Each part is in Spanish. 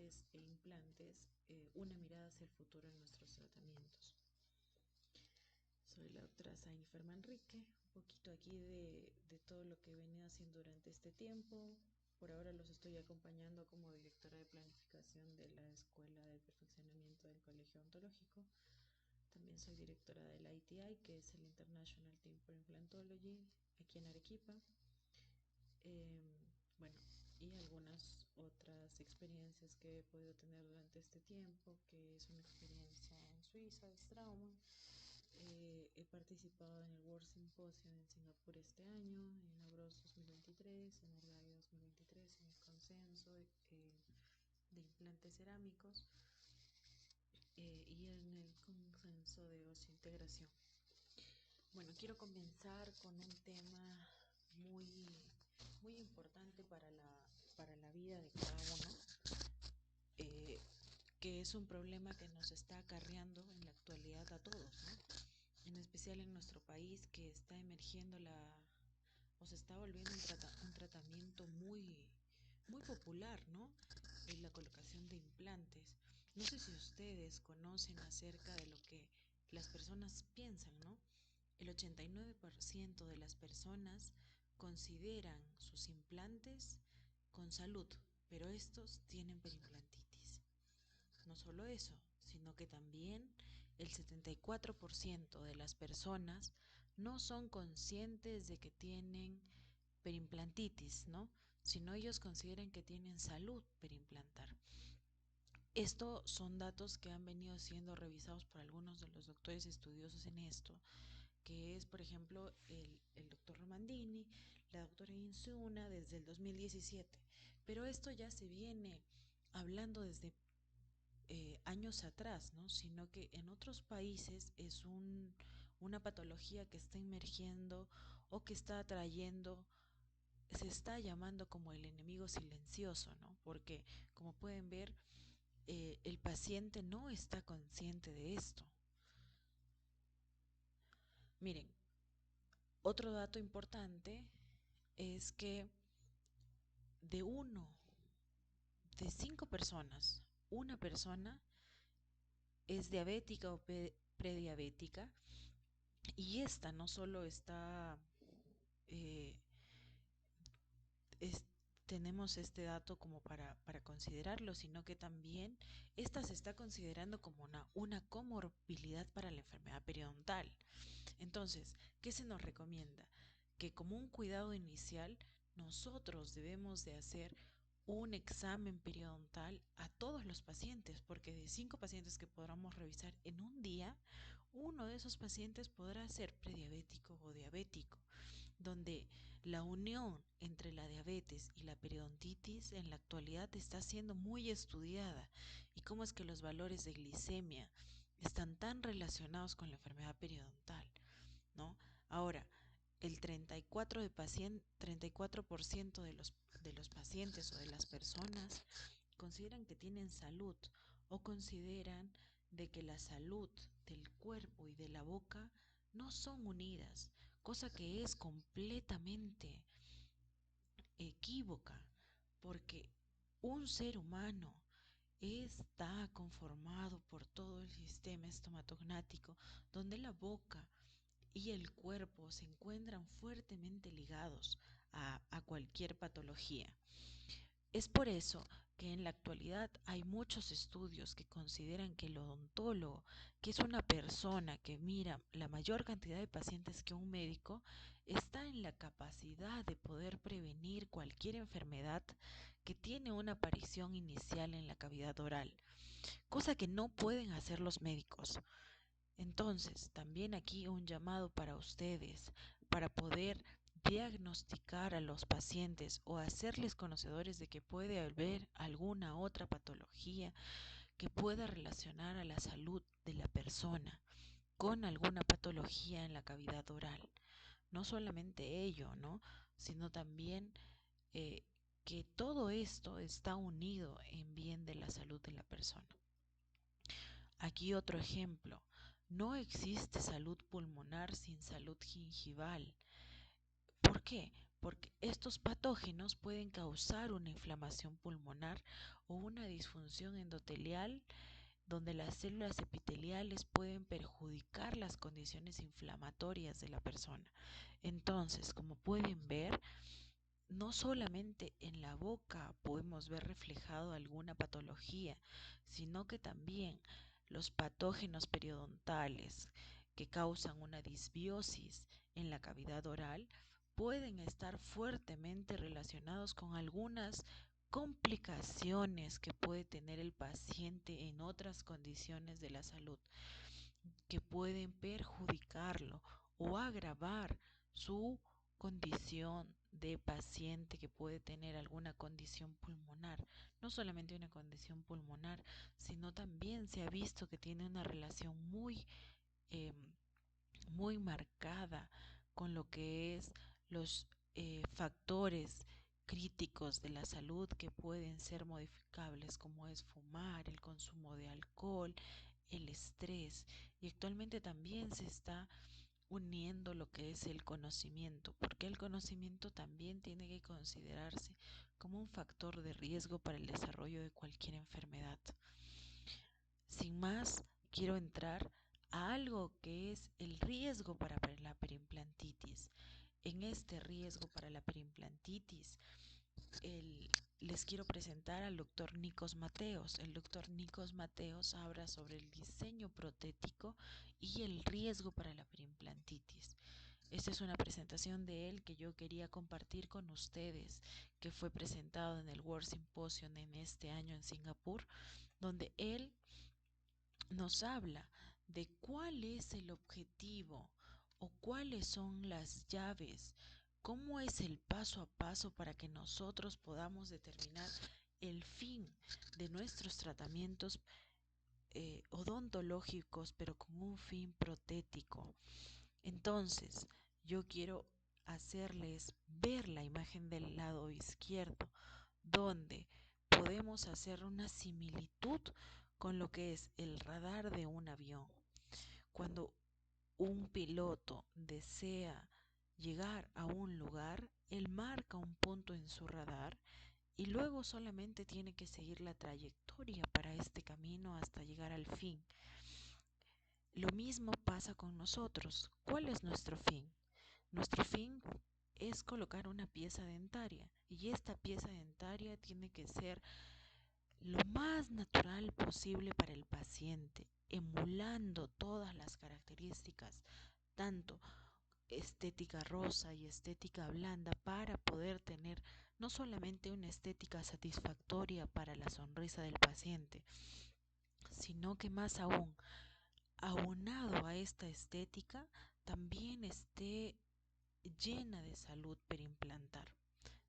brackets e implantes, una mirada hacia el futuro en nuestros tratamientos. Soy la doctora Zainifer Manrique, un poquito aquí de todo lo que he venido haciendo durante este tiempo. Por ahora los estoy acompañando como directora de planificación de la Escuela de Perfeccionamiento del Colegio Odontológico. También soy directora del ITI, que es el International Team for Implantology, aquí en Arequipa. Bueno, y algunas otras experiencias que he podido tener durante este tiempo, que es una experiencia en Suiza, es trauma. He participado en el World Symposium en Singapur este año, en Abros 2023, en Orgai 2023, en el consenso de implantes cerámicos y en el consenso de osseointegración. Bueno, quiero comenzar con un tema muy importante para la vida de cada uno, que es un problema que nos está acarreando en la actualidad a todos, ¿no? En especial en nuestro país, que está emergiendo o se está volviendo un tratamiento muy popular, ¿no? La colocación de implantes. No sé si ustedes conocen acerca de lo que las personas piensan, ¿no? El 89% de las personas consideran sus implantes con salud, pero estos tienen perimplantitis. No solo eso, sino que también el 74% de las personas no son conscientes de que tienen perimplantitis, ¿no? Sino ellos consideran que tienen salud perimplantar. Estos son datos que han venido siendo revisados por algunos de los doctores estudiosos en esto, que es, por ejemplo, el doctor Romandini, la doctora Insuna, desde el 2017. Pero esto ya se viene hablando desde años atrás, ¿no? Sino que en otros países es una patología que está emergiendo o que está atrayendo, se está llamando como el enemigo silencioso, ¿no? Porque, como pueden ver, el paciente no está consciente de esto. Miren, otro dato importante es que de 5 personas, una persona es diabética o prediabética, y esta no solo está, eh, tenemos este dato como para considerarlo, sino que también esta se está considerando como una comorbilidad para la enfermedad periodontal. Entonces, ¿qué se nos recomienda? Que como un cuidado inicial, nosotros debemos de hacer un examen periodontal a todos los pacientes, porque de 5 pacientes que podamos revisar en un día, uno de esos pacientes podrá ser prediabético o diabético, donde la unión entre la diabetes y la periodontitis en la actualidad está siendo muy estudiada, y cómo es que los valores de glicemia están tan relacionados con la enfermedad periodontal, ¿no? Ahora, el 34% de los pacientes o de las personas consideran que tienen salud, o consideran de que la salud del cuerpo y de la boca no son unidas, cosa que es completamente equívoca, porque un ser humano está conformado por todo el sistema estomatognático, donde la boca y el cuerpo se encuentran fuertemente ligados a cualquier patología. Es por eso que en la actualidad hay muchos estudios que consideran que el odontólogo, que es una persona que mira la mayor cantidad de pacientes que un médico, está en la capacidad de poder prevenir cualquier enfermedad que tiene una aparición inicial en la cavidad oral, cosa que no pueden hacer los médicos. Entonces, también aquí un llamado para ustedes, para poder diagnosticar a los pacientes o hacerles conocedores de que puede haber alguna otra patología que pueda relacionar a la salud de la persona con alguna patología en la cavidad oral. No solamente ello, ¿no? Sino también que todo esto está unido en bien de la salud de la persona. Aquí otro ejemplo: no existe salud pulmonar sin salud gingival. ¿Por qué? porque estos patógenos pueden causar una inflamación pulmonar o una disfunción endotelial donde las células epiteliales pueden perjudicar las condiciones inflamatorias de la persona. Entonces, como pueden ver, no solamente en la boca podemos ver reflejado alguna patología, sino que también los patógenos periodontales que causan una disbiosis en la cavidad oral pueden estar fuertemente relacionados con algunas complicaciones que puede tener el paciente en otras condiciones de la salud que pueden perjudicarlo o agravar su condición de paciente que puede tener alguna condición pulmonar. No solamente una condición pulmonar, sino también se ha visto que tiene una relación eh, muy marcada con lo que es los factores críticos de la salud que pueden ser modificables, como es fumar, el consumo de alcohol, el estrés. Y actualmente también se está uniendo lo que es el conocimiento, porque el conocimiento también tiene que considerarse como un factor de riesgo para el desarrollo de cualquier enfermedad. Sin más, quiero entrar a algo que es el riesgo para la periimplantitis. En este riesgo para la periimplantitis, les quiero presentar al doctor Nikos Mateos. El doctor Nikos Mateos habla sobre el diseño protético y el riesgo para la periimplantitis. Esta es una presentación de él que yo quería compartir con ustedes, que fue presentado en el World Symposium en este año en Singapur, donde él nos habla de cuál es el objetivo o cuáles son las llaves, cómo es el paso a paso para que nosotros podamos determinar el fin de nuestros tratamientos odontológicos, pero con un fin protético. Entonces, yo quiero hacerles ver la imagen del lado izquierdo, donde podemos hacer una similitud con lo que es el radar de un avión. Cuando un piloto desea llegar a un lugar, él marca un punto en su radar y luego solamente tiene que seguir la trayectoria para este camino hasta llegar al fin. Lo mismo pasa con nosotros. ¿Cuál es nuestro fin? Nuestro fin es colocar una pieza dentaria y esta pieza dentaria tiene que ser lo más natural posible para el paciente, emulando todas las características, tanto estética rosa y estética blanda, para poder tener no solamente una estética satisfactoria para la sonrisa del paciente, sino que más aún, aunado a esta estética, también esté llena de salud periimplantar,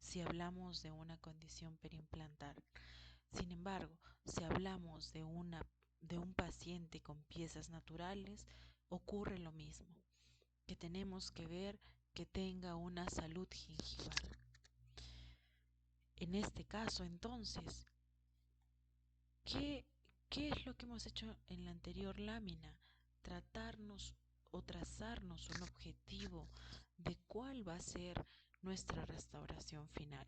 si hablamos de una condición periimplantar. Sin embargo, si hablamos de un paciente con piezas naturales, ocurre lo mismo, que tenemos que ver que tenga una salud gingival. En este caso, entonces, ¿qué, ¿qué es lo que hemos hecho en la anterior lámina? Tratarnos o trazarnos un objetivo de cuál va a ser nuestra restauración final.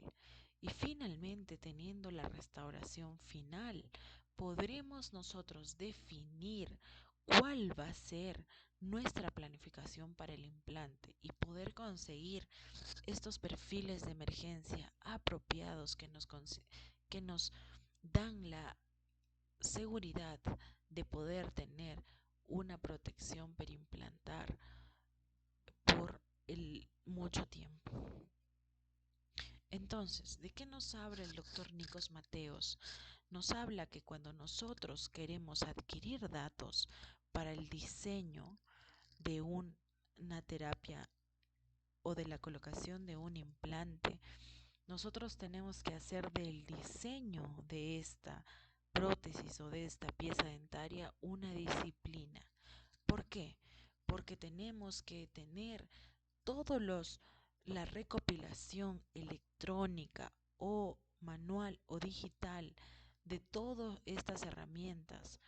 Y finalmente, teniendo la restauración final, podremos nosotros definir cuál va a ser nuestra planificación para el implante y poder conseguir estos perfiles de emergencia apropiados que nos dan la seguridad de poder tener una protección periimplantar por mucho tiempo. Entonces, ¿de qué nos habla el doctor Nikos Mateos? Nos habla que cuando nosotros queremos adquirir datos para el diseño de una terapia o de la colocación de un implante, nosotros tenemos que hacer del diseño de esta prótesis o de esta pieza dentaria una disciplina. ¿Por qué? Porque tenemos que tener todos la recopilación electrónica o manual o digital de todas estas herramientas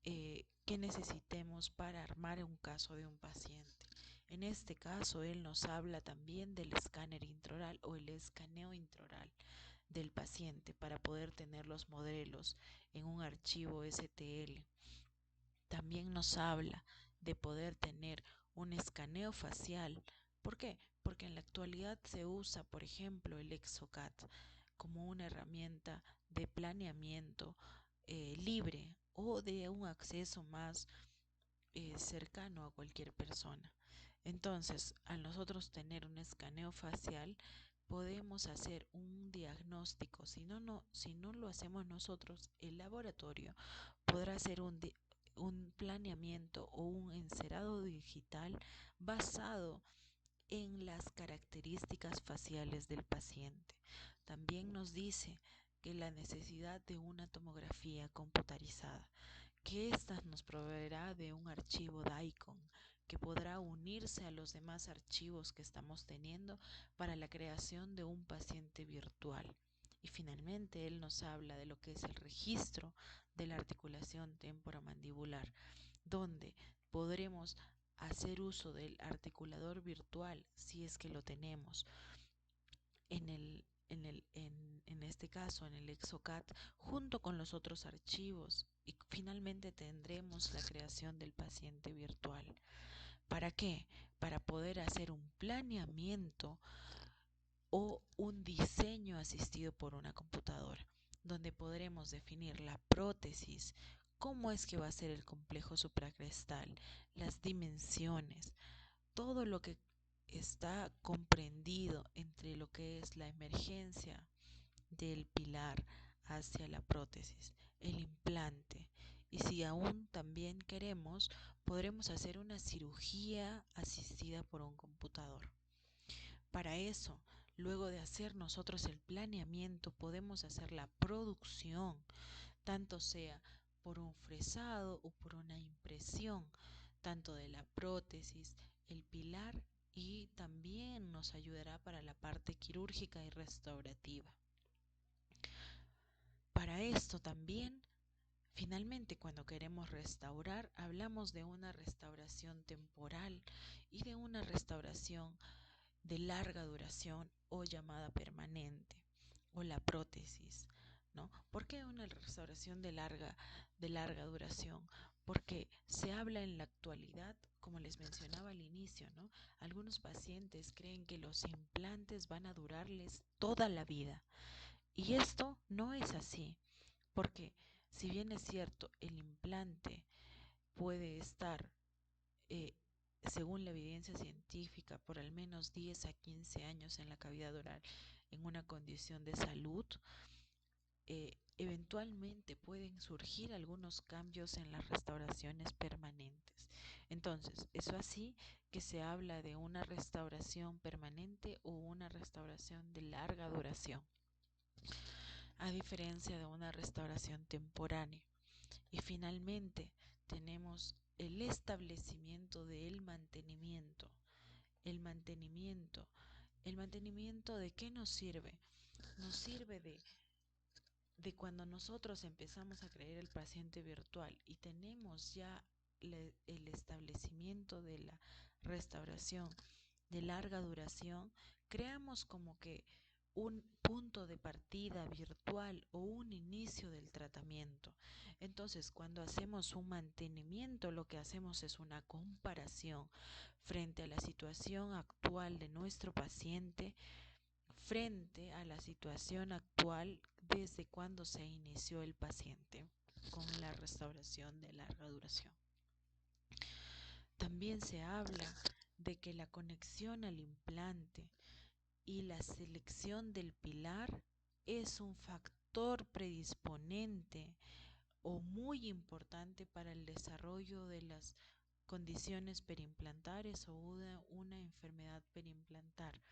que necesitemos para armar un caso de un paciente. En este caso, él nos habla también del escáner intraoral o el escaneo intraoral del paciente para poder tener los modelos en un archivo STL. También nos habla de poder tener un escaneo facial. ¿Por qué? Porque en la actualidad se usa, por ejemplo, el ExoCAD como una herramienta de planeamiento libre o de un acceso más cercano a cualquier persona. Entonces, al nosotros tener un escaneo facial, podemos hacer un diagnóstico. Si no lo hacemos nosotros, el laboratorio podrá hacer un planeamiento o un encerado digital basado en las características faciales del paciente. También nos dice que la necesidad de una tomografía computarizada, que ésta nos proveerá de un archivo DICOM que podrá unirse a los demás archivos que estamos teniendo para la creación de un paciente virtual. Y finalmente él nos habla de lo que es el registro de la articulación temporomandibular, donde podremos hacer uso del articulador virtual si es que lo tenemos en este caso en el ExoCAD junto con los otros archivos, y finalmente tendremos la creación del paciente virtual. ¿Para qué? Para poder hacer un planeamiento o un diseño asistido por una computadora, donde podremos definir la prótesis, cómo es que va a ser el complejo supracrestal, las dimensiones, todo lo que está comprendido entre lo que es la emergencia del pilar hacia la prótesis, el implante. Y si aún también queremos, podremos hacer una cirugía asistida por un computador. Para eso, luego de hacer nosotros el planeamiento, podemos hacer la producción, tanto sea por un fresado o por una impresión, tanto de la prótesis, el pilar, y también nos ayudará para la parte quirúrgica y restaurativa. Para esto también, finalmente, cuando queremos restaurar, hablamos de una restauración temporal y de una restauración de larga duración o llamada permanente o la prótesis, ¿no? ¿Por qué una restauración de larga duración? Porque se habla en la actualidad, como les mencionaba al inicio, ¿no? Algunos pacientes creen que los implantes van a durarles toda la vida y esto no es así, porque si bien es cierto, el implante puede estar eh, según la evidencia científica, por al menos 10 a 15 años en la cavidad oral en una condición de salud, eventualmente pueden surgir algunos cambios en las restauraciones permanentes. Entonces, eso así que se habla de una restauración permanente o una restauración de larga duración, a diferencia de una restauración temporánea. Y finalmente tenemos el establecimiento del mantenimiento. El mantenimiento. ¿El mantenimiento de qué nos sirve? Nos sirve de cuando nosotros empezamos a crear el paciente virtual y tenemos ya el establecimiento de la restauración de larga duración, creamos como que un punto de partida virtual o un inicio del tratamiento. Entonces, cuando hacemos un mantenimiento, lo que hacemos es una comparación frente a la situación actual de nuestro paciente, frente a la situación actual desde cuando se inició el paciente con la restauración de larga duración. También se habla de que la conexión al implante y la selección del pilar es un factor predisponente o muy importante para el desarrollo de las condiciones perimplantares o una enfermedad perimplantar.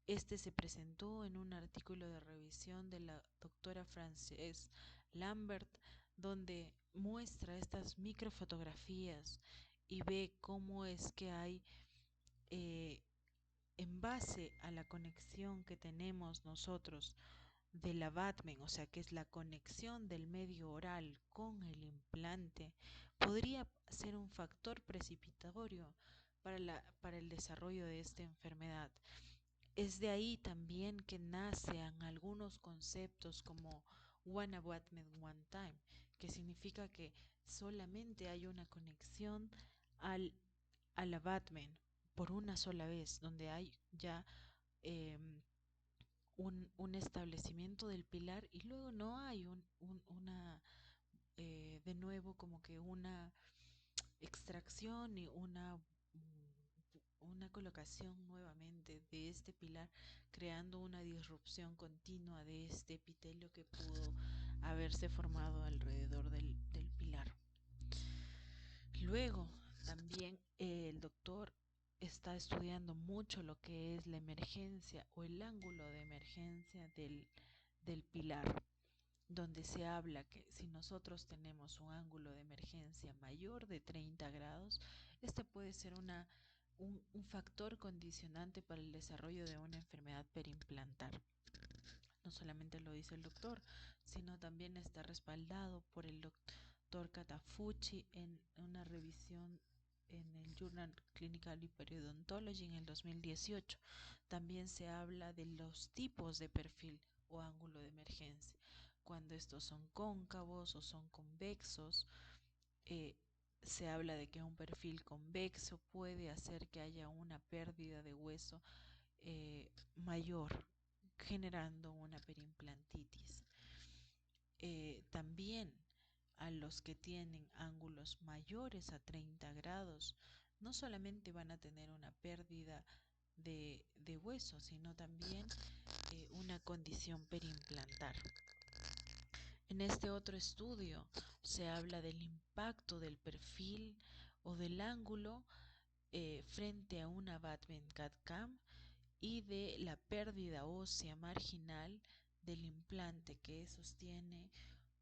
Este se presentó en un artículo de revisión de la doctora Frances Lambert, donde muestra estas microfotografías y ve cómo es que hay, en base a la conexión que tenemos nosotros del abutment, o sea que es la conexión del medio oral con el implante, podría ser un factor precipitatorio para el desarrollo de esta enfermedad. Es de ahí también que nacen algunos conceptos como one abutment, one time, que significa que solamente hay una conexión al, al abutment por una sola vez, donde hay ya un establecimiento del pilar y luego no hay de nuevo como que una extracción y una colocación nuevamente de este pilar, creando una disrupción continua de este epitelio que pudo haberse formado alrededor del pilar. Luego, también el doctor está estudiando mucho lo que es la emergencia o el ángulo de emergencia del pilar, donde se habla que si nosotros tenemos un ángulo de emergencia mayor de 30 grados, este puede ser un factor condicionante para el desarrollo de una enfermedad periimplantar. No solamente lo dice el doctor, sino también está respaldado por el doctor Katafuchi en una revisión en el Journal Clinical Hyperodontology en el 2018. También se habla de los tipos de perfil o ángulo de emergencia, cuando estos son cóncavos o son convexos. Se habla de que un perfil convexo puede hacer que haya una pérdida de hueso mayor, generando una periimplantitis. También a los que tienen ángulos mayores a 30 grados, no solamente van a tener una pérdida de hueso, sino también una condición periimplantar. En este otro estudio se habla del impacto del perfil o del ángulo frente a un abutment CAD-CAM y de la pérdida ósea marginal del implante que sostiene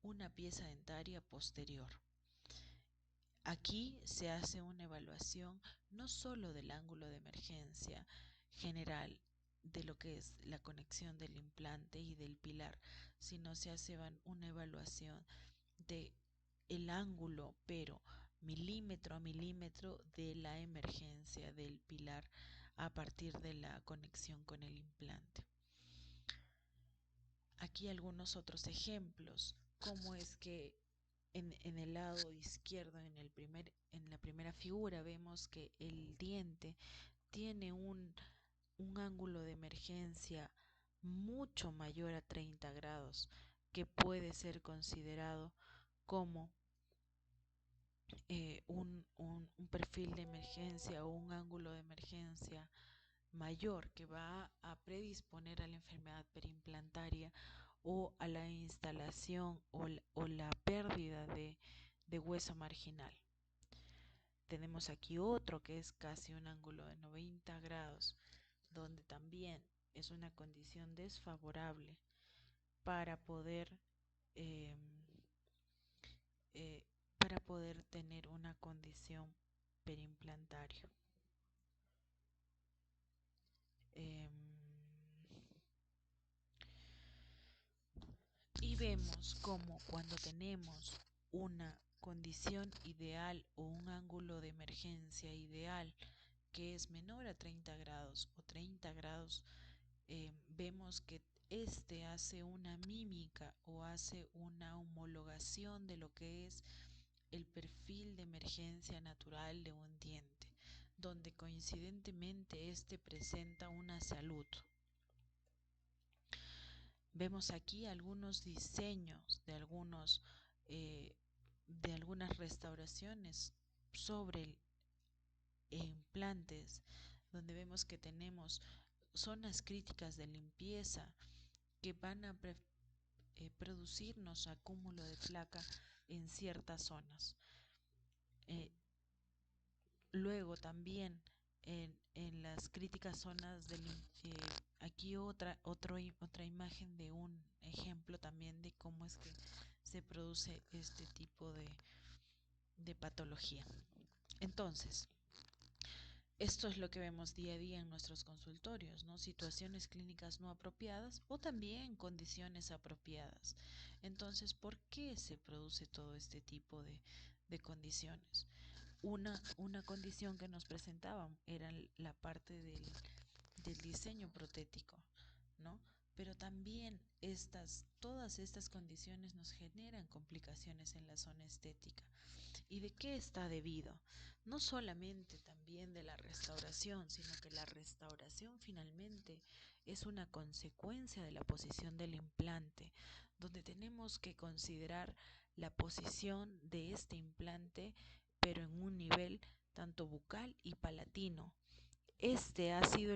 una pieza dentaria posterior. Aquí se hace una evaluación no solo del ángulo de emergencia general de lo que es la conexión del implante y del pilar, sino se hace una evaluación de el ángulo, pero milímetro a milímetro de la emergencia del pilar a partir de la conexión con el implante. Aquí algunos otros ejemplos, como es que en el lado izquierdo, en la primera figura, vemos que el diente tiene un ángulo de emergencia mucho mayor a 30 grados, que puede ser considerado como un perfil de emergencia o un ángulo de emergencia mayor que va a predisponer a la enfermedad periimplantaria o a la instalación o la pérdida de hueso marginal. Tenemos aquí otro que es casi un ángulo de 90 grados, donde también es una condición desfavorable para poder eh, tener una condición periimplantaria. Y vemos como cuando tenemos una condición ideal o un ángulo de emergencia ideal que es menor a 30 grados o 30 grados, vemos que este hace una mímica o hace una homologación de lo que es el perfil de emergencia natural de un diente, donde coincidentemente este presenta una salud. Vemos aquí algunos diseños de algunas restauraciones sobre implantes, donde vemos que tenemos zonas críticas de limpieza que van a producirnos acúmulo de placa en ciertas zonas. Luego también en las críticas zonas aquí otra imagen de un ejemplo también de cómo es que se produce este tipo de patología. Entonces, esto es lo que vemos día a día en nuestros consultorios, ¿no? Situaciones clínicas no apropiadas o también condiciones apropiadas. Entonces, ¿por qué se produce todo este tipo de condiciones? una condición que nos presentaban era la parte del diseño protético, ¿no? Pero también todas estas condiciones nos generan complicaciones en la zona estética. ¿Y de qué está debido? No solamente también de la restauración, sino que la restauración finalmente es una consecuencia de la posición del implante, donde tenemos que considerar la posición de este implante, pero en un nivel tanto bucal y palatino. Este ha sido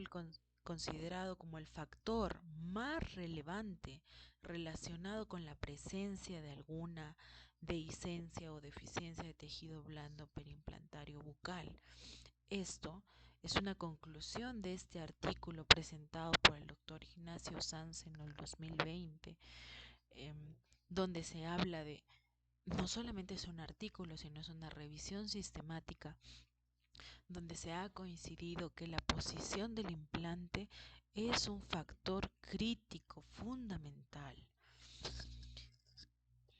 considerado como el factor más relevante relacionado con la presencia de alguna dehiscencia o deficiencia de tejido blando periimplantario bucal. Esto es una conclusión de este artículo presentado por el doctor Ignacio Sanz en el 2020, donde se habla de, no solamente es un artículo, sino es una revisión sistemática donde se ha coincidido que la posición del implante es un factor crítico fundamental.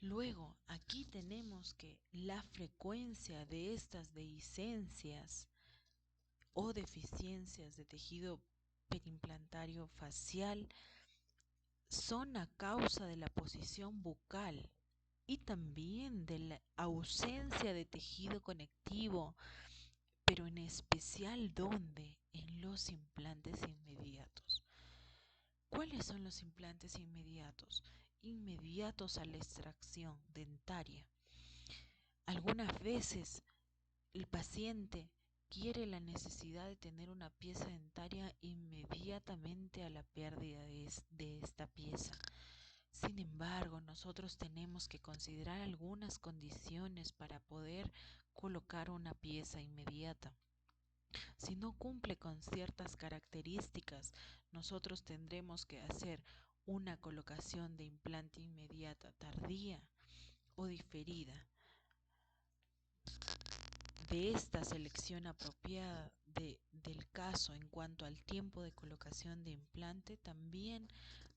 Luego, aquí tenemos que la frecuencia de estas dehiscencias o deficiencias de tejido periimplantario facial son a causa de la posición bucal y también de la ausencia de tejido conectivo, pero en especial ¿dónde? En los implantes inmediatos. ¿Cuáles son los implantes inmediatos? Inmediatos a la extracción dentaria. Algunas veces el paciente quiere la necesidad de tener una pieza dentaria inmediatamente a la pérdida de esta pieza. Sin embargo, nosotros tenemos que considerar algunas condiciones para poder colocar una pieza inmediata. Si no cumple con ciertas características, nosotros tendremos que hacer una colocación de implante inmediata tardía o diferida. De esta selección apropiada del caso en cuanto al tiempo de colocación de implante también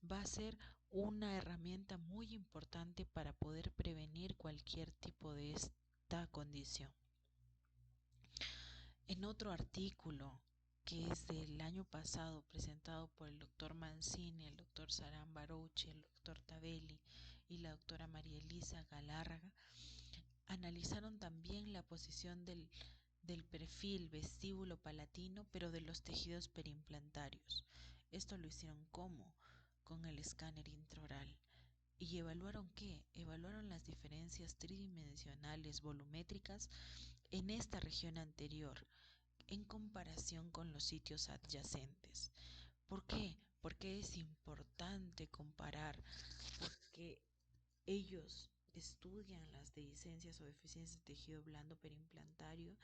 va a ser una herramienta muy importante para poder prevenir cualquier tipo de esta condición. En otro artículo que es del año pasado presentado por el doctor Mancini, el doctor Sarán Barouche, el doctor Tavelli y la doctora María Elisa Galárraga, analizaron también la posición del perfil vestíbulo palatino, pero de los tejidos periimplantarios. Esto lo hicieron ¿cómo? Con el escáner intraoral. ¿Y evaluaron qué? Evaluaron las diferencias tridimensionales volumétricas en esta región anterior en comparación con los sitios adyacentes. ¿Por qué? Porque es importante comparar, porque ellos estudian las dehiscencias o deficiencias de tejido blando periimplantario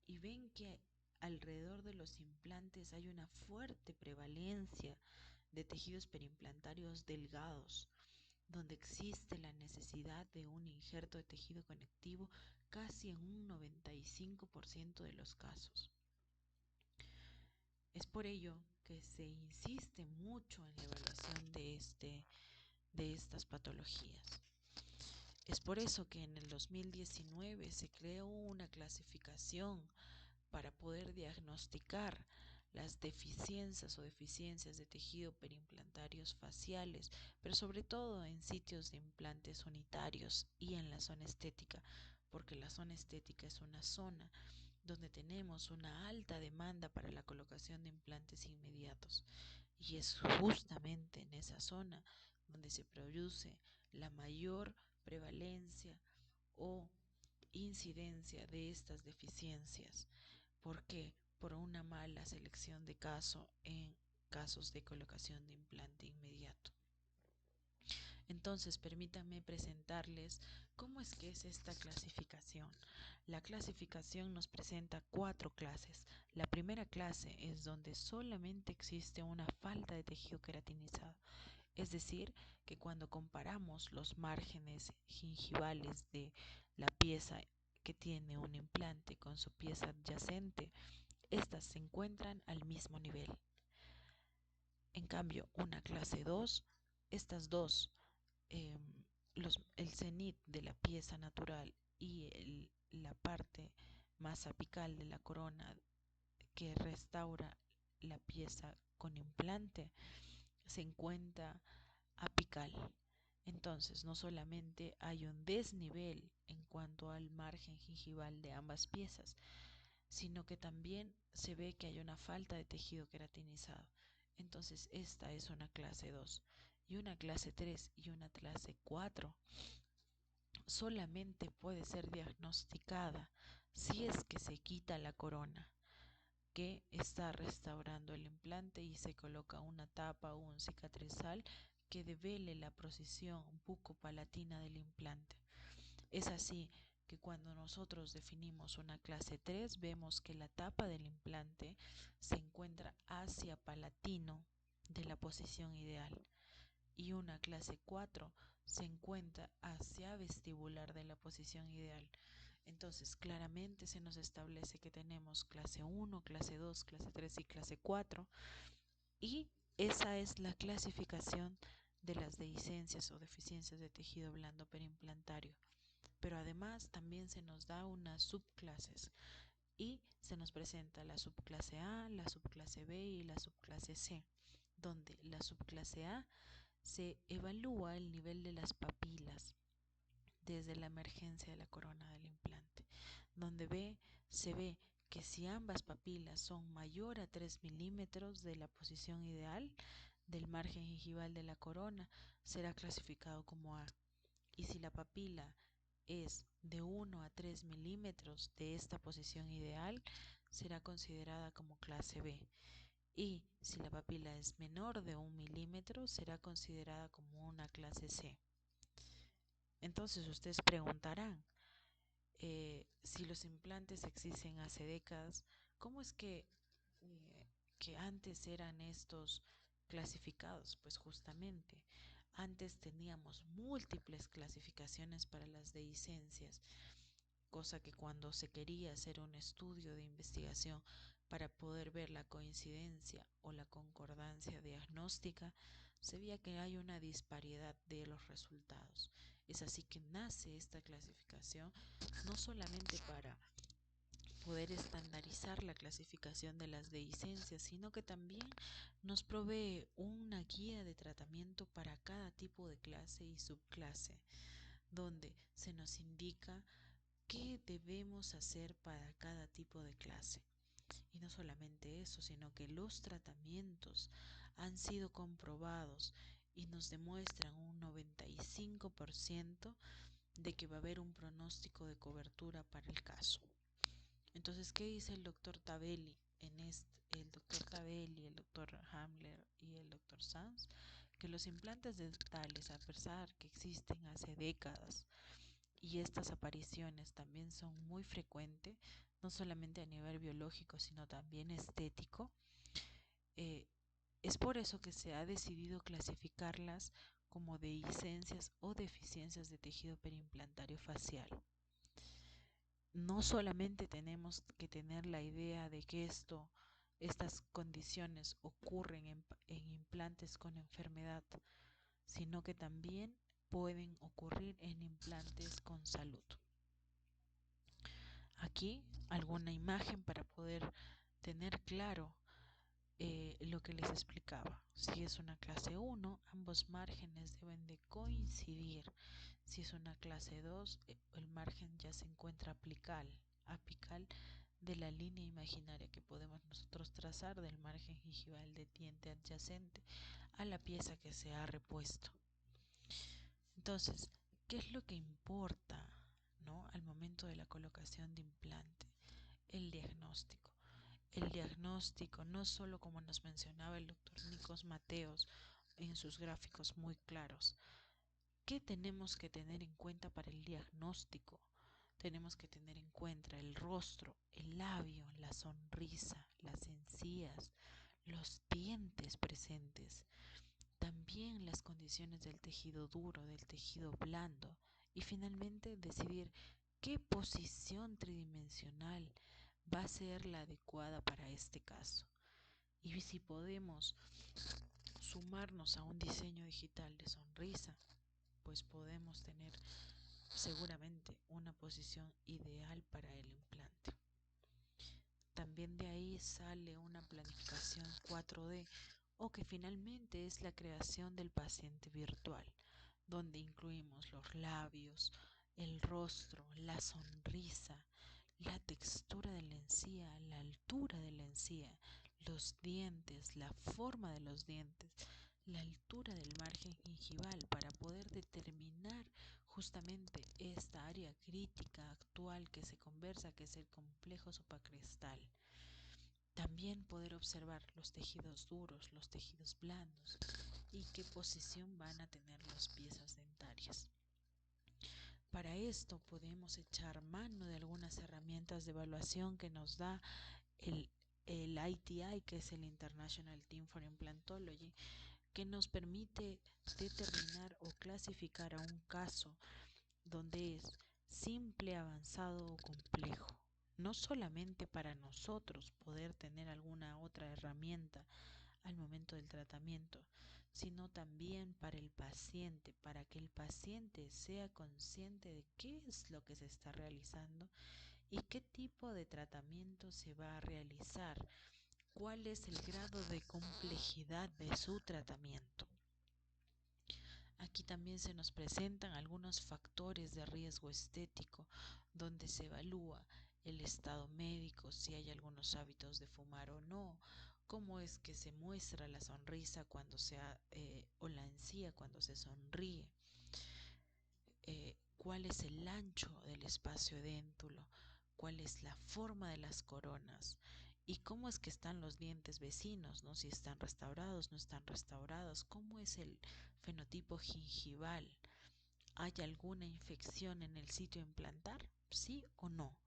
y ven que alrededor de los implantes hay una fuerte prevalencia de tejidos periimplantarios delgados, donde existe la necesidad de un injerto de tejido conectivo casi en un 95% de los casos. Es por ello que se insiste mucho en la evaluación de estas patologías. Es por eso que en el 2019 se creó una clasificación para poder diagnosticar las deficiencias o deficiencias de tejido periimplantarios faciales, pero sobre todo en sitios de implantes unitarios y en la zona estética, porque la zona estética es una zona donde tenemos una alta demanda para la colocación de implantes inmediatos y es justamente en esa zona donde se produce la mayor prevalencia o incidencia de estas deficiencias. ¿Por qué? Por una mala selección de caso en casos de colocación de implante inmediato. Entonces, permítanme presentarles cómo es que es esta clasificación. La clasificación nos presenta 4 clases. La primera clase es donde solamente existe una falta de tejido queratinizado. Es decir, que cuando comparamos los márgenes gingivales de la pieza que tiene un implante con su pieza adyacente, estas se encuentran al mismo nivel. En cambio, una clase 2, estas dos, el cenit de la pieza natural y la parte más apical de la corona que restaura la pieza con implante se encuentra apical. Entonces, no solamente hay un desnivel en cuanto al margen gingival de ambas piezas, sino que también se ve que hay una falta de tejido queratinizado. Entonces, esta es una clase 2 y una clase 3 y una clase 4 solamente puede ser diagnosticada si es que se quita la corona que está restaurando el implante y se coloca una tapa o un cicatrizal que devele la posición bucopalatina del implante. Es así que cuando nosotros definimos una clase 3 vemos que la tapa del implante se encuentra hacia palatino de la posición ideal y una clase 4 se encuentra hacia vestibular de la posición ideal. Entonces, claramente se nos establece que tenemos clase 1, clase 2, clase 3 y clase 4 y esa es la clasificación de las dehiscencias o deficiencias de tejido blando perimplantario. Pero además también se nos da unas subclases y se nos presenta la subclase A, la subclase B y la subclase C, donde la subclase A se evalúa el nivel de las papilas desde la emergencia de la corona del implante, donde se ve que si ambas papilas son mayor a 3 milímetros de la posición ideal del margen gingival de la corona, será clasificado como A. Y si la papila es de 1 a 3 milímetros de esta posición ideal, será considerada como clase B. Y si la papila es menor de 1 milímetro, será considerada como una clase C. Entonces ustedes preguntarán, si los implantes existen hace décadas, ¿cómo es que antes eran estos clasificados? Pues justamente, antes teníamos múltiples clasificaciones para las dehiscencias, cosa que cuando se quería hacer un estudio de investigación para poder ver la coincidencia o la concordancia diagnóstica, se veía que hay una disparidad de los resultados. Es así que nace esta clasificación no solamente para poder estandarizar la clasificación de las dehiscencias, sino que también nos provee una guía de tratamiento para cada tipo de clase y subclase, donde se nos indica qué debemos hacer para cada tipo de clase. Y no solamente eso, sino que los tratamientos han sido comprobados y nos demuestran un 95% de que va a haber un pronóstico de cobertura para el caso. Entonces, ¿qué dice el doctor Tabelli el doctor Tabelli, el doctor Hamler y el doctor Sanz? Que los implantes dentales, a pesar que existen hace décadas, y estas apariciones también son muy frecuentes, no solamente a nivel biológico, sino también estético. Eh, es por eso que se ha decidido clasificarlas como dehiscencias o deficiencias de tejido perimplantario facial. No solamente tenemos que tener la idea de que estas condiciones ocurren en implantes con enfermedad, sino que también pueden ocurrir en implantes con salud. Aquí alguna imagen para poder tener claro lo que les explicaba. Si es una clase 1, ambos márgenes deben de coincidir. Si es una clase 2, el margen ya se encuentra apical de la línea imaginaria que podemos nosotros trazar del margen gingival de diente adyacente a la pieza que se ha repuesto. Entonces, ¿qué es lo que importa, ¿no?, al momento de la colocación de implante? El diagnóstico. El diagnóstico, no solo como nos mencionaba el doctor Nikos Mateos en sus gráficos muy claros. ¿Qué tenemos que tener en cuenta para el diagnóstico? Tenemos que tener en cuenta el rostro, el labio, la sonrisa, las encías, los dientes presentes, también las condiciones del tejido duro, del tejido blando y finalmente decidir qué posición tridimensional va a ser la adecuada para este caso. Y si podemos sumarnos a un diseño digital de sonrisa, pues podemos tener seguramente una posición ideal para el implante. también de ahí sale una planificación 4D, o que finalmente es la creación del paciente virtual, donde incluimos los labios, el rostro, la sonrisa, la textura de la encía, la altura de la encía, los dientes, la forma de los dientes, la altura del margen gingival, para poder determinar justamente esta área crítica actual que se conversa, que es el complejo supracrestal. También poder observar los tejidos duros, los tejidos blandos y qué posición van a tener las piezas dentarias. Para esto podemos echar mano de algunas herramientas de evaluación que nos da el ITI, que es el International Team for Implantology, que nos permite determinar o clasificar a un caso donde es simple, avanzado o complejo. No solamente para nosotros poder tener alguna otra herramienta al momento del tratamiento, sino también para el paciente, para que el paciente sea consciente de qué es lo que se está realizando y qué tipo de tratamiento se va a realizar, cuál es el grado de complejidad de su tratamiento. Aquí también se nos presentan algunos factores de riesgo estético, donde se evalúa el estado médico, si hay algunos hábitos de fumar o no, cómo es que se muestra la sonrisa cuando o la encía cuando se sonríe, cuál es el ancho del espacio edéntulo, cuál es la forma de las coronas y cómo es que están los dientes vecinos, ¿no? Si están restaurados, no están restaurados, cómo es el fenotipo gingival, ¿hay alguna infección en el sitio implantar? ¿Sí o no?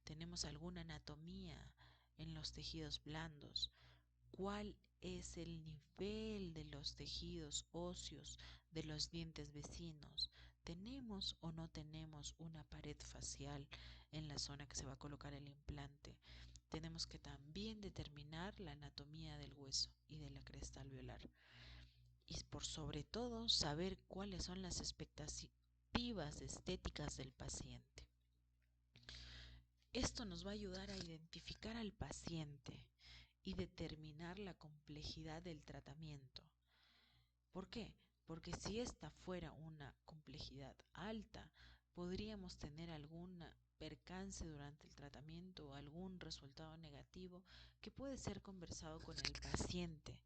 ¿Tenemos alguna anatomía en los tejidos blandos? ¿Cuál es el nivel de los tejidos óseos de los dientes vecinos? ¿Tenemos o no tenemos una pared facial en la zona que se va a colocar el implante? Tenemos que también determinar la anatomía del hueso y de la cresta alveolar. Y por sobre todo, saber cuáles son las expectativas estéticas del paciente. Esto nos va a ayudar a identificar al paciente y determinar la complejidad del tratamiento. ¿Por qué? Porque si esta fuera una complejidad alta, podríamos tener algún percance durante el tratamiento o algún resultado negativo que puede ser conversado con el paciente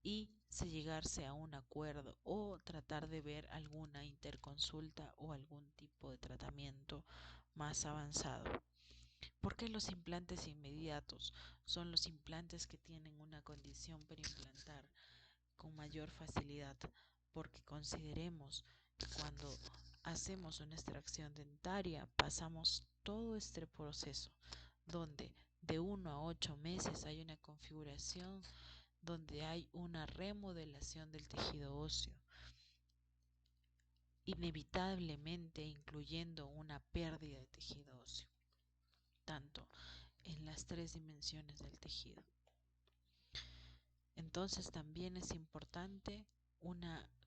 y se llegarse a un acuerdo o tratar de ver alguna interconsulta o algún tipo de tratamiento más avanzado. ¿Por qué los implantes inmediatos son los implantes que tienen una condición para implantar con mayor facilidad? Porque consideremos que cuando hacemos una extracción dentaria pasamos todo este proceso donde de 1 a 8 meses hay una configuración donde hay una remodelación del tejido óseo, inevitablemente incluyendo una pérdida de tejido óseo, tanto en las 3 dimensiones del tejido. Entonces también es importante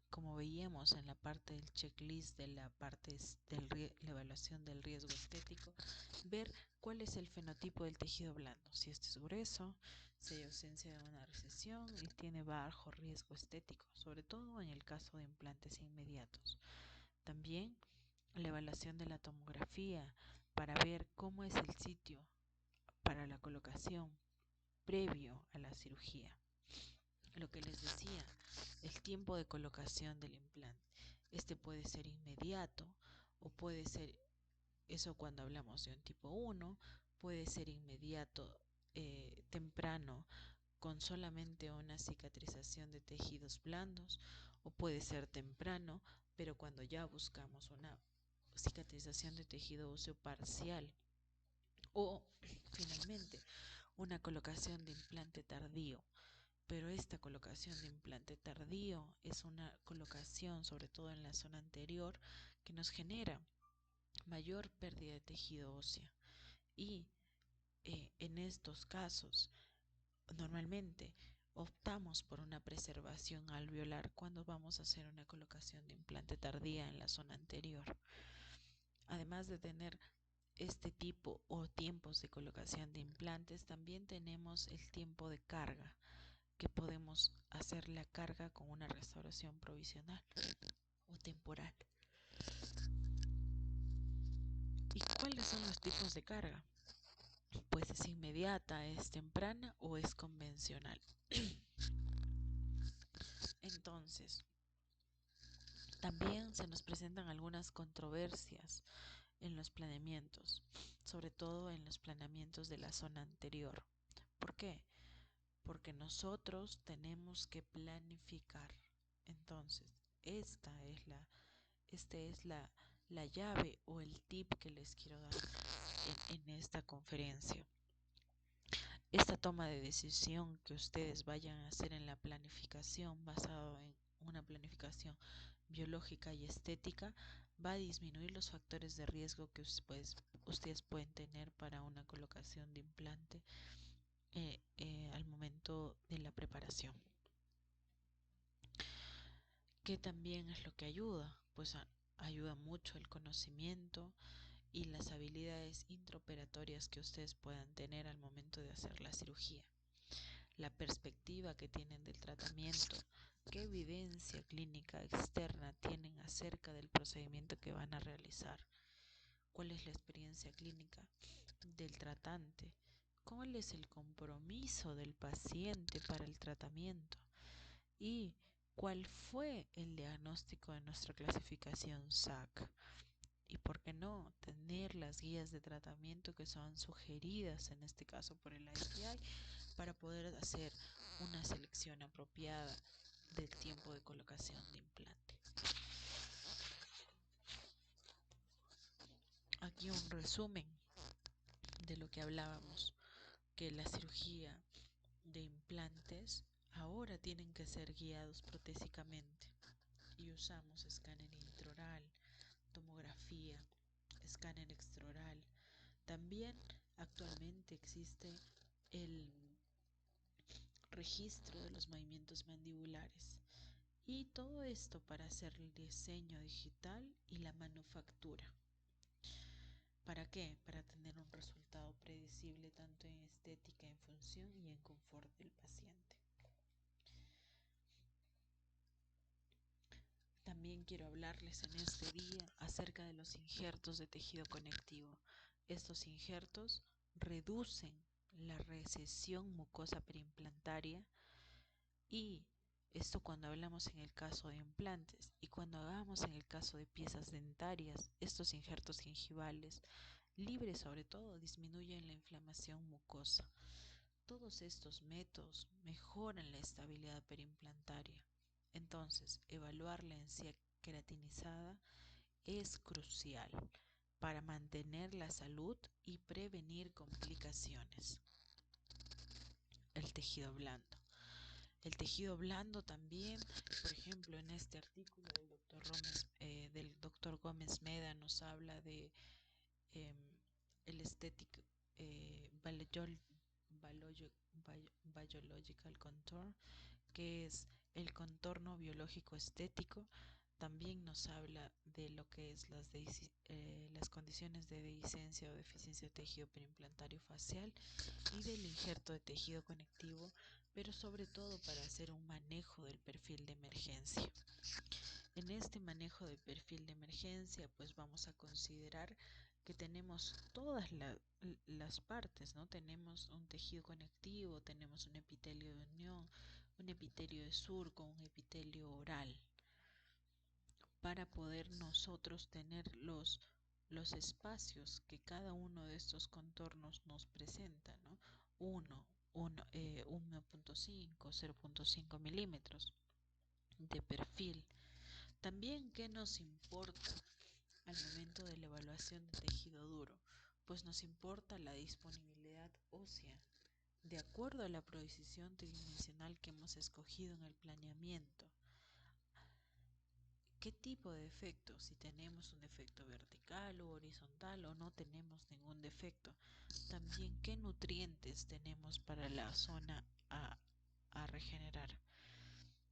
como veíamos en la parte del checklist de la parte de la evaluación del riesgo estético, ver cuál es el fenotipo del tejido blando, si este es grueso, si hay ausencia de una recesión y tiene bajo riesgo estético, sobre todo en el caso de implantes inmediatos. También la evaluación de la tomografía para ver cómo es el sitio para la colocación previo a la cirugía. Lo que les decía, el tiempo de colocación del implante. Este puede ser inmediato o puede ser, eso cuando hablamos de un tipo 1, puede ser inmediato, temprano, con solamente una cicatrización de tejidos blandos, o puede ser temprano, pero cuando ya buscamos una cicatrización de tejido óseo parcial, o finalmente una colocación de implante tardío. Pero esta colocación de implante tardío es una colocación, sobre todo en la zona anterior, que nos genera mayor pérdida de tejido óseo. Y en estos casos, normalmente optamos por una preservación alveolar cuando vamos a hacer una colocación de implante tardía en la zona anterior. Además de tener este tipo o tiempos de colocación de implantes, también tenemos el tiempo de carga, que podemos hacer la carga con una restauración provisional o temporal. ¿Y cuáles son los tipos de carga? Pues es inmediata, es temprana o es convencional. Entonces, también se nos presentan algunas controversias en los planeamientos, sobre todo en los planeamientos de la zona anterior. ¿Por qué? Porque nosotros tenemos que planificar. Entonces, esta es la llave o el tip que les quiero dar en esta conferencia. Esta toma de decisión que ustedes vayan a hacer en la planificación, basado en una planificación biológica y estética, va a disminuir los factores de riesgo que ustedes pueden tener para una colocación de implante al momento de la preparación. ¿Qué también es lo que ayuda? Pues ayuda mucho el conocimiento y las habilidades intraoperatorias que ustedes puedan tener al momento de hacer la cirugía. La perspectiva que tienen del tratamiento, qué evidencia clínica externa tienen acerca del procedimiento que van a realizar, cuál es la experiencia clínica del tratante, cuál es el compromiso del paciente para el tratamiento y cuál fue el diagnóstico de nuestra clasificación SAC. Y por qué no tener las guías de tratamiento que son sugeridas en este caso por el IPI para poder hacer una selección apropiada del tiempo de colocación de implante. Aquí un resumen de lo que hablábamos, que la cirugía de implantes ahora tienen que ser guiados protésicamente y usamos escáner intraoral, tomografía, escáner extraoral. También actualmente existe el registro de los movimientos mandibulares y todo esto para hacer el diseño digital y la manufactura. ¿Para qué? Para tener un resultado predecible tanto en estética, en función y en confort del paciente. También quiero hablarles en este día acerca de los injertos de tejido conectivo. Estos injertos reducen la recesión mucosa periimplantaria y esto cuando hablamos en el caso de implantes y cuando hablamos en el caso de piezas dentarias, estos injertos gingivales libres sobre todo disminuyen la inflamación mucosa. Todos estos métodos mejoran la estabilidad periimplantaria. Entonces, evaluar la encía queratinizada es crucial para mantener la salud y prevenir complicaciones. El tejido blando. El tejido blando también, por ejemplo, en este artículo del doctor Gómez Meda nos habla de el Aesthetic Biological Contour, que es el contorno biológico estético. También nos habla de lo que es las condiciones de dehiscencia o deficiencia de tejido periimplantario facial y del injerto de tejido conectivo, pero sobre todo para hacer un manejo del perfil de emergencia. En este manejo de perfil de emergencia, pues vamos a considerar que tenemos todas las partes, ¿no? Tenemos un tejido conectivo, tenemos un epitelio de unión, un epitelio de surco, un epitelio oral, para poder nosotros tener los espacios que cada uno de estos contornos nos presenta, ¿no? 1.5, 0.5 milímetros de perfil. También, ¿qué nos importa al momento de la evaluación de tejido duro? Pues nos importa la disponibilidad ósea, de acuerdo a la precisión tridimensional que hemos escogido en el planeamiento. ¿Qué tipo de defecto? Si tenemos un defecto vertical o horizontal o no tenemos ningún defecto. También, ¿qué nutrientes tenemos para la zona a regenerar?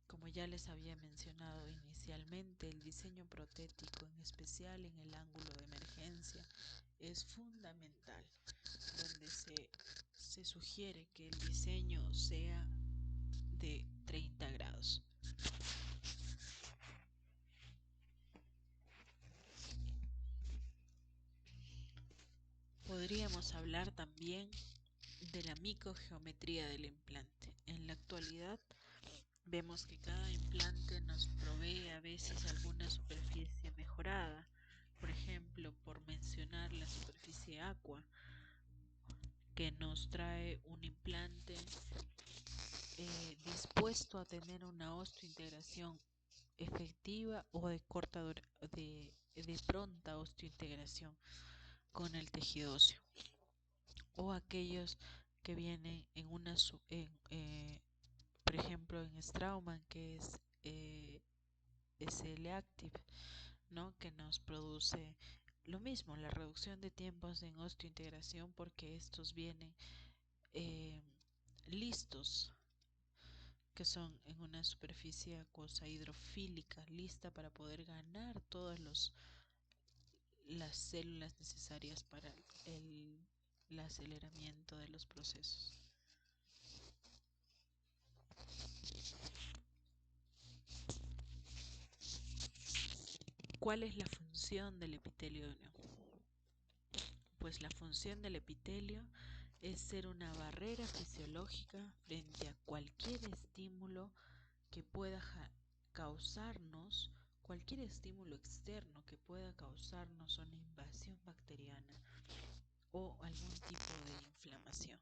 Como ya les había mencionado inicialmente, el diseño protético, en especial en el ángulo de emergencia, es fundamental, donde se sugiere que el diseño sea de 30 grados. Podríamos hablar también de la microgeometría del implante. En la actualidad vemos que cada implante nos provee a veces alguna superficie mejorada. Por ejemplo, por mencionar la superficie aqua, que nos trae un implante dispuesto a tener una osteointegración efectiva o de corta de pronta osteointegración con el tejido óseo, o aquellos que vienen en una por ejemplo en Straumann, que es el Active, ¿no? Que nos produce lo mismo, la reducción de tiempos en osteointegración, porque estos vienen eh, listos, que son en una superficie acuosa hidrofílica, lista para poder ganar todas las células necesarias para el aceleramiento de los procesos. ¿Cuál es la función del epitelio de unión? Pues la función del epitelio es ser una barrera fisiológica frente a cualquier estímulo que pueda causarnos, cualquier estímulo externo que pueda causarnos una invasión bacteriana o algún tipo de inflamación.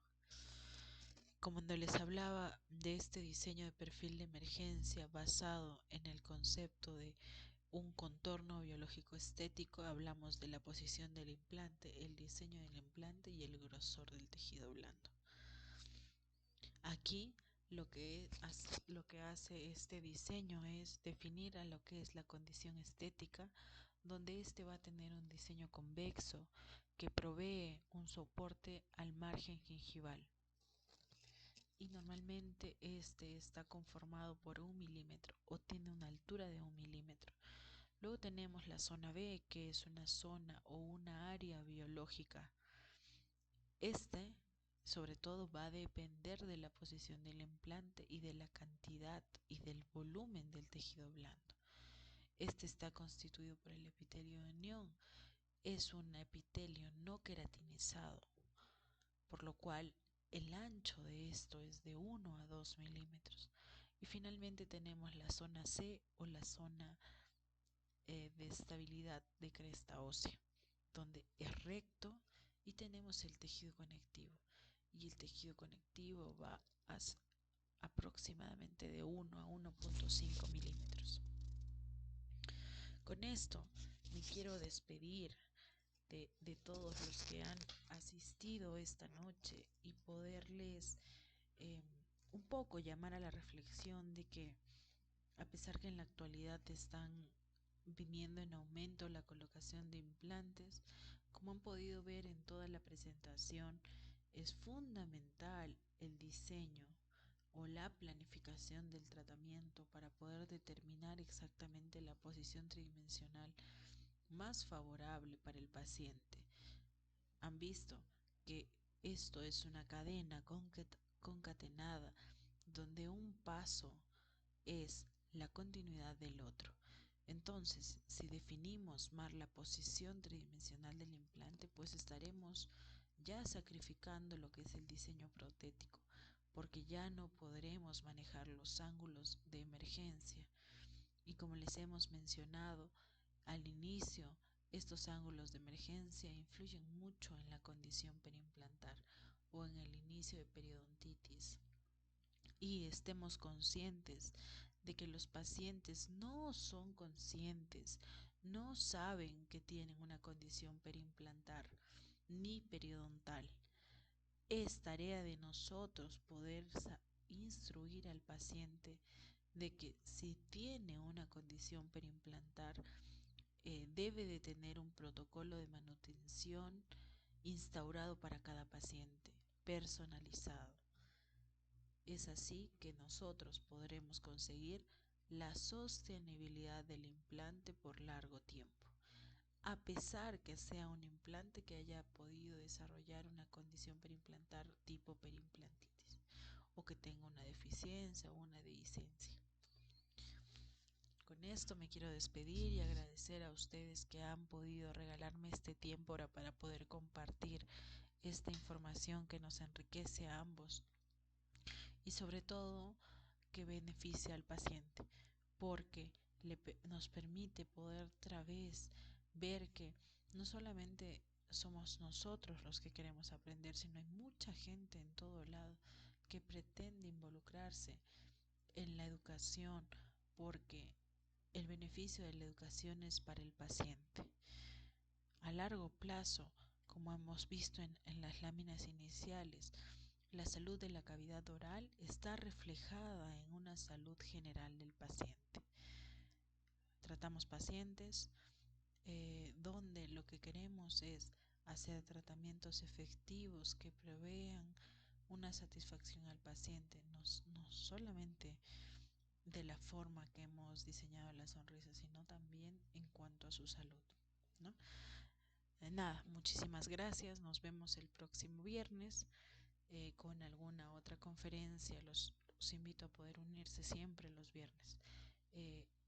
Como cuando les hablaba de este diseño de perfil de emergencia basado en el concepto de un contorno biológico estético, hablamos de la posición del implante, el diseño del implante y el grosor del tejido blando. Aquí lo que hace este diseño es definir a lo que es la condición estética, donde este va a tener un diseño convexo que provee un soporte al margen gingival. Y normalmente este está conformado por 1 milímetro o tiene una altura de 1 milímetro. Luego tenemos la zona B, que es una zona o una área biológica. Sobre todo, va a depender de la posición del implante y de la cantidad y del volumen del tejido blando. Este está constituido por el epitelio de unión. Es un epitelio no queratinizado, por lo cual el ancho de esto es de 1 a 2 milímetros. Y finalmente tenemos la zona C o la zona de estabilidad de cresta ósea, donde es recto y tenemos el tejido conectivo. Y el tejido conectivo va a aproximadamente de 1 a 1.5 milímetros. Con esto me quiero despedir de todos los que han asistido esta noche y poderles un poco llamar a la reflexión de que, a pesar que en la actualidad están viniendo en aumento la colocación de implantes, como han podido ver en toda la presentación, es fundamental el diseño o la planificación del tratamiento para poder determinar exactamente la posición tridimensional más favorable para el paciente. Han visto que esto es una cadena concatenada, donde un paso es la continuidad del otro. Entonces, si definimos mal la posición tridimensional del implante, pues estaremos ya sacrificando lo que es el diseño protético, porque ya no podremos manejar los ángulos de emergencia. Y como les hemos mencionado al inicio, estos ángulos de emergencia influyen mucho en la condición periimplantar o en el inicio de periodontitis. Y estemos conscientes de que los pacientes no son conscientes, no saben que tienen una condición periimplantar ni periodontal. Es tarea de nosotros poder instruir al paciente de que si tiene una condición periimplantar, debe de tener un protocolo de manutención instaurado para cada paciente, personalizado. Es así que nosotros podremos conseguir la sostenibilidad del implante por largo tiempo. a pesar que sea un implante que haya podido desarrollar una condición periimplantar tipo periimplantitis o que tenga una deficiencia o una dehiscencia. Con esto me quiero despedir y agradecer a ustedes que han podido regalarme este tiempo para poder compartir esta información que nos enriquece a ambos y sobre todo que beneficia al paciente, porque nos permite poder otra vez ver que no solamente somos nosotros los que queremos aprender, sino hay mucha gente en todo lado que pretende involucrarse en la educación, porque el beneficio de la educación es para el paciente. A largo plazo, como hemos visto en las láminas iniciales, la salud de la cavidad oral está reflejada en una salud general del paciente. Tratamos pacientes donde lo que queremos es hacer tratamientos efectivos que provean una satisfacción al paciente, no solamente de la forma que hemos diseñado la sonrisa, sino también en cuanto a su salud, ¿no? Nada, muchísimas gracias, nos vemos el próximo viernes con alguna otra conferencia. Los invito a poder unirse siempre los viernes.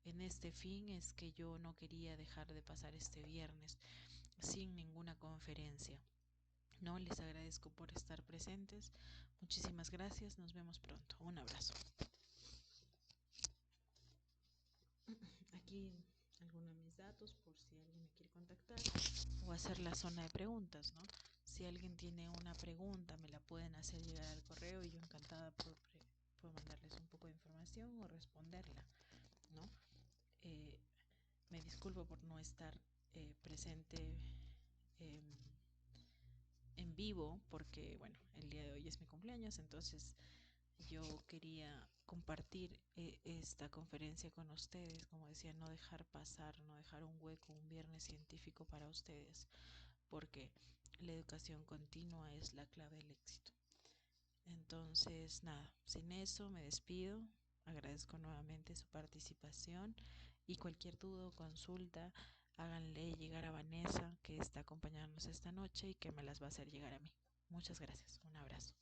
En este fin es que yo no quería dejar de pasar este viernes sin ninguna conferencia. No, les agradezco por estar presentes. Muchísimas gracias, nos vemos pronto. Un abrazo. Aquí algunos de mis datos por si alguien me quiere contactar o hacer la zona de preguntas, ¿no? Si alguien tiene una pregunta me la pueden hacer llegar al correo y yo encantada por mandarles un poco de información o responderla, ¿no? Me disculpo por no estar presente eh, en vivo porque, bueno, el día de hoy es mi cumpleaños, entonces yo quería compartir esta conferencia con ustedes, como decía, no dejar pasar, no dejar un hueco, un viernes científico para ustedes, porque la educación continua es la clave del éxito. Entonces, nada, sin eso me despido, agradezco nuevamente su participación y cualquier duda o consulta, háganle llegar a Vanessa, que está acompañándonos esta noche y que me las va a hacer llegar a mí. Muchas gracias, un abrazo.